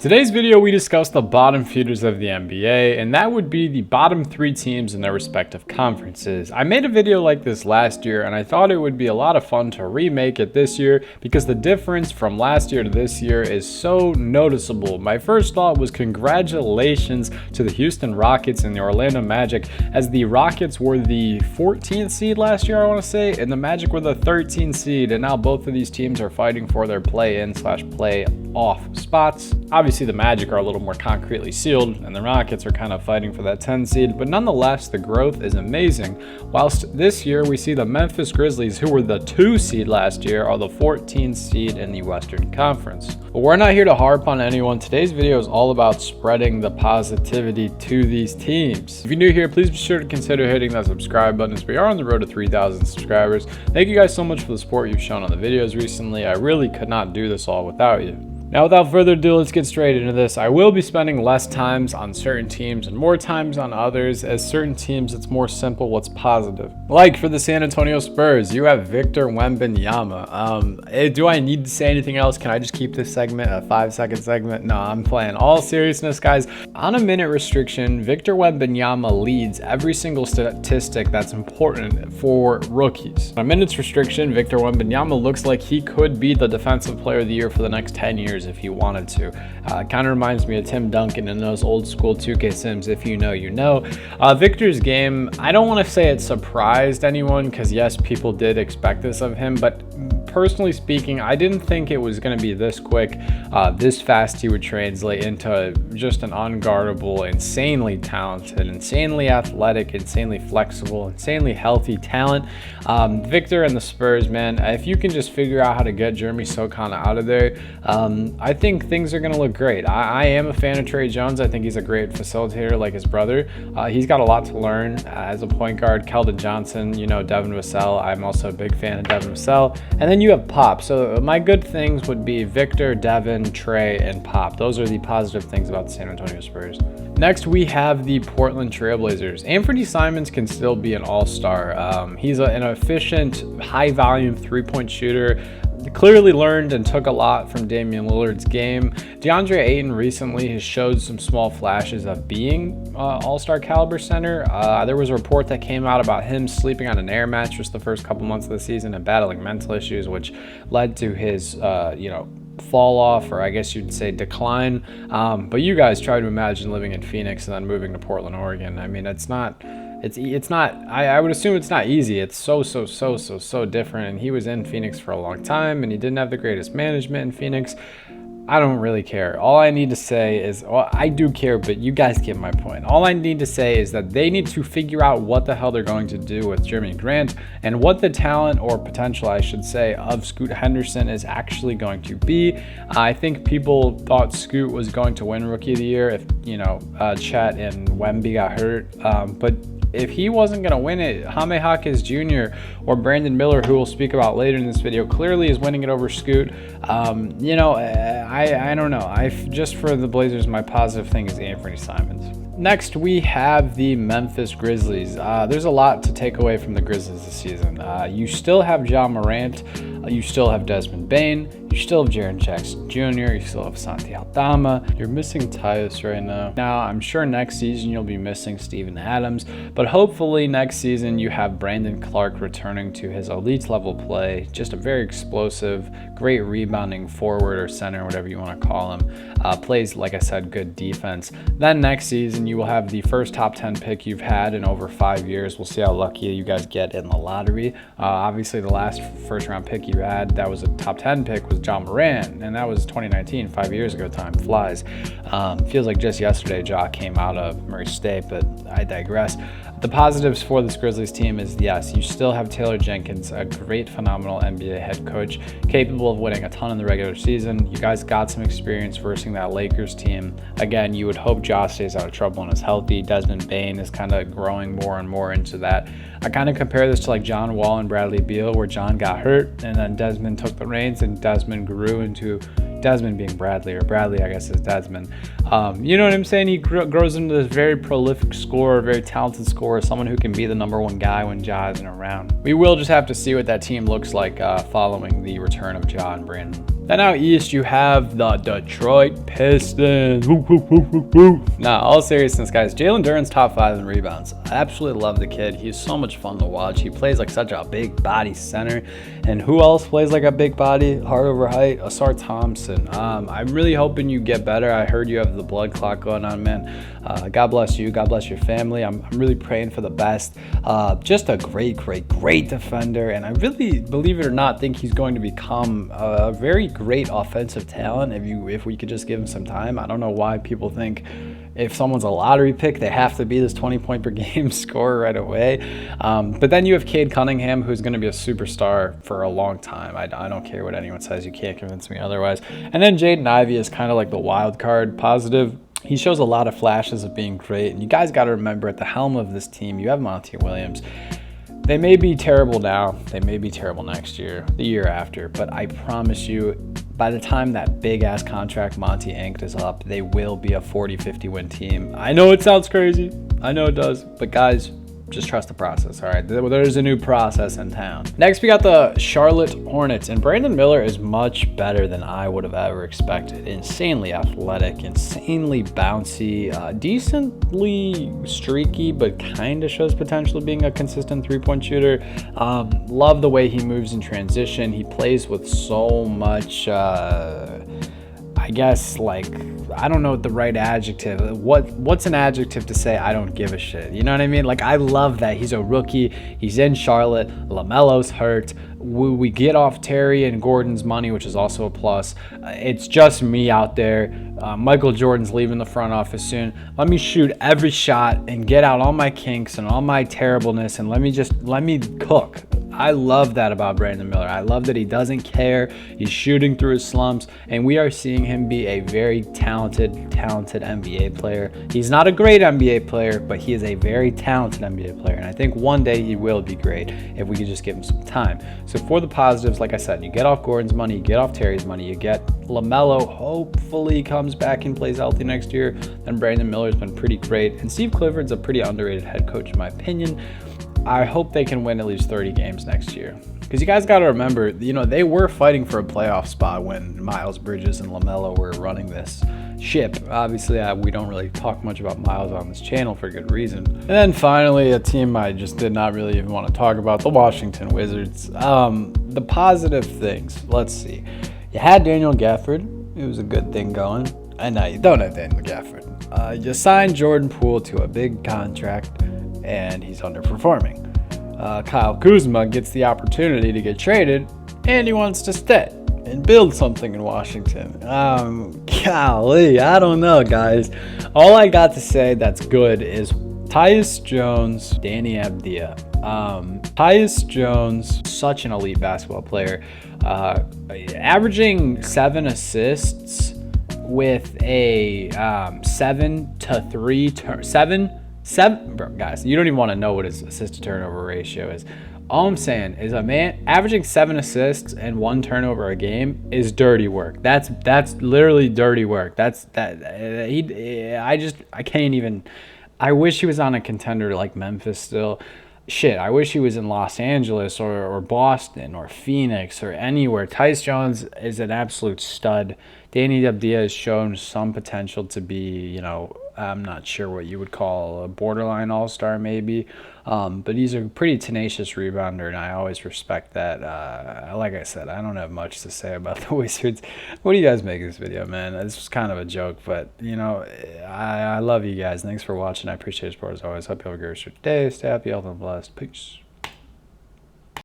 Today's video, we discuss the bottom feeders of the NBA, and that would be the bottom 3 teams in their respective conferences. I made a video like this last year, and I thought it would be a lot of fun to remake it this year because the difference from last year to this year is so noticeable. My first thought was congratulations to the Houston Rockets and the Orlando Magic, as the Rockets were the 14th seed last year, I want to say, and the Magic were the 13th seed, and now both of these teams are fighting for their play-in/play-off spots. Obviously, the Magic are a little more concretely sealed, and the Rockets are kind of fighting for that 10 seed, but nonetheless, the growth is amazing. Whilst this year, we see the Memphis Grizzlies, who were the 2 seed last year, are the 14th seed in the Western Conference. But we're not here to harp on anyone. Today's video is all about spreading the positivity to these teams. If you're new here, please be sure to consider hitting that subscribe button, as we are on the road to 3,000 subscribers. Thank you guys so much for the support you've shown on the videos recently. I really could not do this all without you. Now, without further ado, let's get straight into this. I will be spending less times on certain teams and more times on others, as certain teams, it's more simple what's positive. Like for the San Antonio Spurs, you have Victor Wembanyama. Do I need to say anything else? Can I just keep this segment a 5-second segment? No, I'm playing. All seriousness, guys. On a minute restriction, Victor Wembanyama leads every single statistic that's important for rookies. On a minutes restriction, Victor Wembanyama looks like he could be the defensive player of the year for the next 10 years if he wanted to. Kind of reminds me of Tim Duncan in those old school 2K Sims. If you know, you know. Victor's game, I don't want to say it surprised anyone, because yes, people did expect this of him, but personally speaking, I didn't think it was going to be this quick, this fast he would translate into just an unguardable, insanely talented, insanely athletic, insanely flexible, insanely healthy talent. Victor and the Spurs, man, if you can just figure out how to get Jeremy Sochan out of there, I think things are going to look great. I am a fan of Trey Jones. I think he's a great facilitator like his brother. He's got a lot to learn as a point guard. Keldon Johnson, you know, Devin Vassell. I'm also a big fan of Devin Vassell. And then you have Pop. So my good things would be Victor, Devin, Trey, and Pop. Those are the positive things about the San Antonio Spurs. Next, we have the Portland Trailblazers. Anthony Simons can still be an all-star. He's an efficient, high-volume three-point shooter. Clearly learned and took a lot from Damian Lillard's game. DeAndre Ayton recently has showed some small flashes of being all-star caliber center. There was a report that came out about him sleeping on an air mattress the first couple months of the season and battling mental issues, which led to his, fall off, or I guess you'd say decline. But you guys try to imagine living in Phoenix and then moving to Portland, Oregon. I mean, it's not, I would assume it's not easy. It's so different. And he was in Phoenix for a long time, and he didn't have the greatest management in Phoenix. I don't really care. All I need to say is, well, I do care, but you guys get my point. All I need to say is that they need to figure out what the hell they're going to do with Jeremy Grant, and what the talent, or potential, I should say, of Scoot Henderson is actually going to be. I think people thought Scoot was going to win Rookie of the Year if, Chet and Wemby got hurt. But if he wasn't going to win it, Jaime Jaquez Jr. or Brandon Miller, who we'll speak about later in this video, clearly is winning it over Scoot. I don't know. Just for the Blazers, my positive thing is Anthony Simons. Next, we have the Memphis Grizzlies. There's a lot to take away from the Grizzlies this season. You still have Ja Morant. You still have Desmond Bane. You still have Jaren Jackson Jr. You still have Santi Aldama. You're missing Tyus right now. Now, I'm sure next season you'll be missing Steven Adams, but hopefully next season you have Brandon Clark returning to his elite level play. Just a very explosive, great rebounding forward or center, whatever you want to call him. Plays, like I said, good defense. Then next season you will have the first top 10 pick you've had in over 5 years. We'll see how lucky you guys get in the lottery. Obviously, the last first round pick you had that was a top 10 pick was Ja Morant, and that was 2019, 5 years ago. Time flies. Feels like just yesterday Ja came out of Murray State, but I digress. The positives for this Grizzlies team is, yes, you still have Taylor Jenkins, a great, phenomenal NBA head coach, capable of winning a ton in the regular season. You guys got some experience versus that Lakers team. Again, you would hope Ja stays out of trouble and is healthy. Desmond Bane is kind of growing more and more into that. I kind of compare this to like John Wall and Bradley Beal, where John got hurt and then Desmond took the reins, and Desmond grew into Desmond being Bradley, or Bradley, I guess, is Desmond. You know what I'm saying? He grows into this very prolific scorer, very talented scorer, someone who can be the number one guy when Ja isn't around. We will just have to see what that team looks like following the return of Ja and Brandon. Then out east, you have the Detroit Pistons. Woo, woo, woo, woo, woo. Nah, all seriousness, guys. Jalen Duren's top 5 in rebounds. I absolutely love the kid. He's so much fun to watch. He plays like such a big body center. And who else plays like a big body, heart over height? Asar Thompson. I'm really hoping you get better. I heard you have the blood clot going on, man. God bless you. God bless your family. I'm really praying for the best. Just a great defender. And I really, believe it or not, think he's going to become a very great offensive talent if we could just give him some time. I don't know why people think if someone's a lottery pick, they have to be this 20-point per game scorer right away. But then you have Cade Cunningham, who's going to be a superstar for a long time. I don't care what anyone says. You can't convince me otherwise. And then Jaden Ivey is kind of like the wild card positive. He shows a lot of flashes of being great. And you guys got to remember, at the helm of this team, you have Monty Williams. They may be terrible now. They may be terrible next year, the year after. But I promise you, by the time that big-ass contract Monty inked is up, they will be a 40-50 win team. I know it sounds crazy. I know it does. But guys, just trust the process, all right? There's a new process in town. Next, we got the Charlotte Hornets. And Brandon Miller is much better than I would have ever expected. Insanely athletic, insanely bouncy, decently streaky, but kind of shows potential of being a consistent three-point shooter. Love the way he moves in transition. He plays with so much, I guess, like, I don't know what the right adjective. What's an adjective to say I don't give a shit? You know what I mean? Like, I love that. He's a rookie. He's in Charlotte. LaMelo's hurt. We get off Terry and Gordon's money, which is also a plus. It's just me out there. Michael Jordan's leaving the front office soon. Let me shoot every shot and get out all my kinks and all my terribleness, and let me cook. I love that about Brandon Miller. I love that he doesn't care. He's shooting through his slumps, and we are seeing him be a very talented NBA player. He's not a great NBA player, but he is a very talented NBA player, and I think one day he will be great if we could just give him some time. So for the positives, like I said, you get off Gordon's money, you get off Terry's money, you get LaMelo, hopefully comes back and plays healthy next year, and Brandon Miller's been pretty great, and Steve Clifford's a pretty underrated head coach in my opinion. I hope they can win at least 30 games next year. Because you guys got to remember, they were fighting for a playoff spot when Miles Bridges and LaMelo were running this ship. Obviously, we don't really talk much about Miles on this channel for good reason. And then finally, a team I just did not really even want to talk about, the Washington Wizards. The positive things, let's see. You had Daniel Gafford. It was a good thing going. And now you don't have Daniel Gafford. You signed Jordan Poole to a big contract, and he's underperforming. Kyle Kuzma gets the opportunity to get traded, and he wants to stay and build something in Washington. Golly, I don't know, guys. All I got to say that's good is Tyus Jones, Danny Avdija. Tyus Jones, such an elite basketball player, averaging 7 assists with a 7, bro, guys, you don't even want to know what his assist to turnover ratio is. All I'm saying is a man averaging 7 assists and 1 turnover a game is dirty work. That's literally dirty work. I can't even. I wish he was on a contender like Memphis still. Shit, I wish he was in Los Angeles or Boston or Phoenix or anywhere. Tyus Jones is an absolute stud. Danny Avdija has shown some potential to be, I'm not sure what you would call a borderline all-star maybe. But he's a pretty tenacious rebounder, and I always respect that. Like I said, I don't have much to say about the Wizards. What do you guys make of this video, man? This was kind of a joke, but, I love you guys. Thanks for watching. I appreciate your support as always. Hope you have a great rest of your day. Stay happy, healthy, and blessed. Peace.